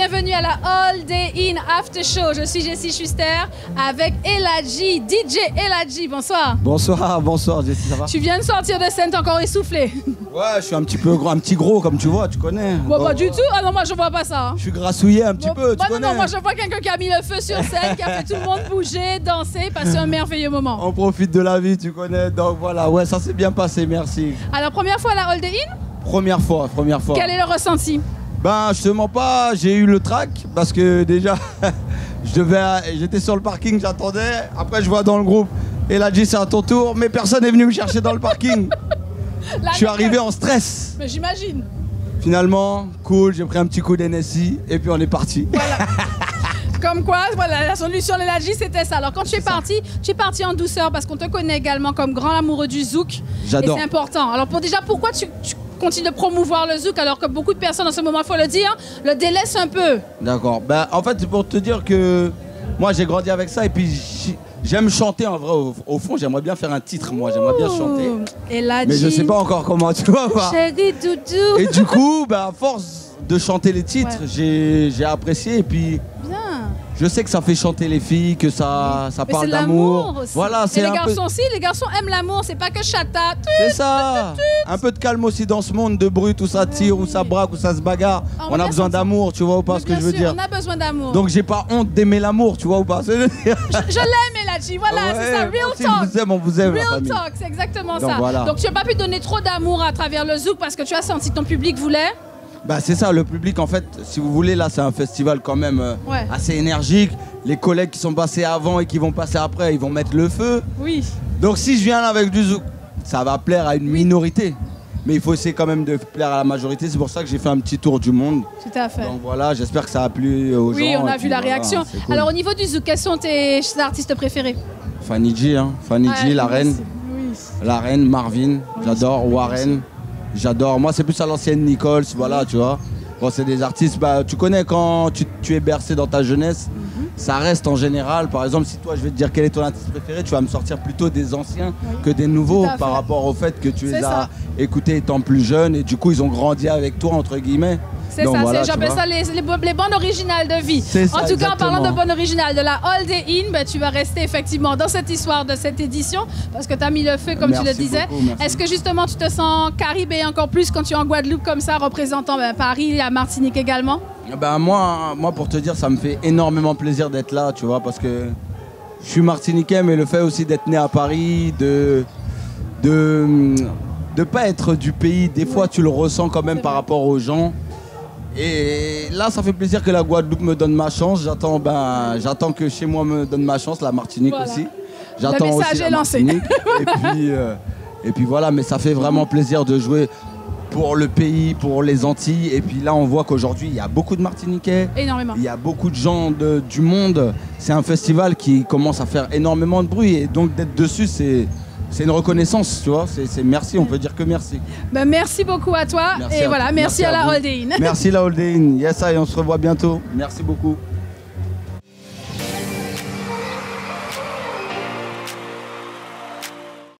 Bienvenue à la All Day In After Show. Je suis Jessie Schuster avec Eladji, DJ Eladji. Bonsoir. Bonsoir Jessie, ça va? Tu viens de sortir de scène, t'es encore essoufflé. Ouais, je suis un petit peu gros, un petit gros comme tu vois, tu connais. Bon, pas du tout. Ah non, moi je vois pas ça. Je suis grassouillé un petit peu, tu connais. Non, moi je vois quelqu'un qui a mis le feu sur scène, qui a fait tout le monde bouger, danser, passer un merveilleux moment. On profite de la vie, tu connais. Donc voilà, ouais, ça s'est bien passé, merci. Alors, première fois à la All Day In? Première fois. Quel est le ressenti? Ben, je te mens pas, j'ai eu le trac parce que déjà, j'étais sur le parking, j'attendais. Après, je vois dans le groupe, Eladji, c'est à ton tour, mais personne n'est venu me chercher dans le parking. Je suis arrivé en stress. Mais j'imagine. Finalement, cool, j'ai pris un petit coup d'NSI et puis on est parti. Voilà. Comme quoi, voilà, la solution d'Eladji, c'était ça. Alors, quand tu es parti en douceur parce qu'on te connaît également comme grand amoureux du zouk. J'adore. Et c'est important. Alors, pourquoi tu continues de promouvoir le zouk alors que beaucoup de personnes en ce moment, il faut le dire, le délaissent un peu? D'accord. Ben, en fait, c'est pour te dire que moi, j'ai grandi avec ça et puis j'aime chanter en vrai. Au fond, j'aimerais bien faire un titre, moi. J'aimerais bien chanter. Eladji. Mais je sais pas encore comment, tu vois. Chérie doudou. Et du coup, ben, à force de chanter les titres, j'ai apprécié et puis... Bien. Je sais que ça fait chanter les filles, que ça parle d'amour. Voilà, c'est les garçons aussi, les garçons aiment l'amour, c'est pas que chata. C'est ça. Un peu de calme aussi dans ce monde de bruit, où ça tire, où ça braque, où ça se bagarre. On a besoin d'amour, tu vois ou pas ce que je veux dire? On a besoin d'amour. Donc j'ai pas honte d'aimer l'amour, tu vois ou pas? Je l'aime, Eladji, voilà, c'est ça, real talk. On vous aime, la real famille. talk, c'est exactement Donc, ça. voilà. Donc tu n'as pas pu donner trop d'amour à travers le zouk parce que tu as senti que ton public voulait? Bah c'est ça, le public en fait, si vous voulez, là c'est un festival quand même assez énergique. Les collègues qui sont passés avant et qui vont passer après, ils vont mettre le feu. Oui. Donc si je viens là avec du zouk, ça va plaire à une minorité. Mais il faut essayer quand même de plaire à la majorité. C'est pour ça que j'ai fait un petit tour du monde. Tout à fait. Donc voilà, j'espère que ça a plu aux gens. Oui, on a vu la voilà, réaction. cool. Alors au niveau du zouk, quels sont tes artistes préférés? Fanny G, hein. Fanny G, la reine. Oui. La reine, Marvin, j'adore. Warren, j'adore. Moi c'est plus à l'ancienne Nichols, voilà, tu vois. Bon, c'est des artistes, bah, tu connais quand tu es bercé dans ta jeunesse, ça reste en général. Par exemple, si toi je vais te dire quel est ton artiste préféré, tu vas me sortir plutôt des anciens que des nouveaux par rapport au fait que tu les as écoutés étant plus jeune et du coup ils ont grandi avec toi entre guillemets. C'est ça, voilà, j'appelle ça les bandes originales de vie. En tout cas, en parlant de bandes originales de la All Day In, ben, tu vas rester effectivement dans cette histoire de cette édition parce que tu as mis le feu comme tu le disais. Est-ce que justement tu te sens caribéen encore plus quand tu es en Guadeloupe comme ça, représentant Paris et la Martinique également? Ben, moi, pour te dire, ça me fait énormément plaisir d'être là, tu vois, parce que je suis martiniquais, mais le fait aussi d'être né à Paris, de pas être du pays, des fois tu le ressens quand même par rapport aux gens. Et là, ça fait plaisir que la Guadeloupe me donne ma chance. J'attends que chez moi me donne ma chance, la Martinique aussi. J'attends aussi la Martinique. et puis voilà, mais ça fait vraiment plaisir de jouer pour le pays, pour les Antilles. Et puis là, on voit qu'aujourd'hui, il y a beaucoup de Martiniquais. Énormément. Il y a beaucoup de gens du monde. C'est un festival qui commence à faire énormément de bruit. Et donc, d'être dessus, c'est une reconnaissance, tu vois. C'est merci, on peut dire que merci. Ben, merci beaucoup à toi. Merci et voilà, merci à la All Day In. Merci la All Day In. Yes, et on se revoit bientôt. Merci beaucoup.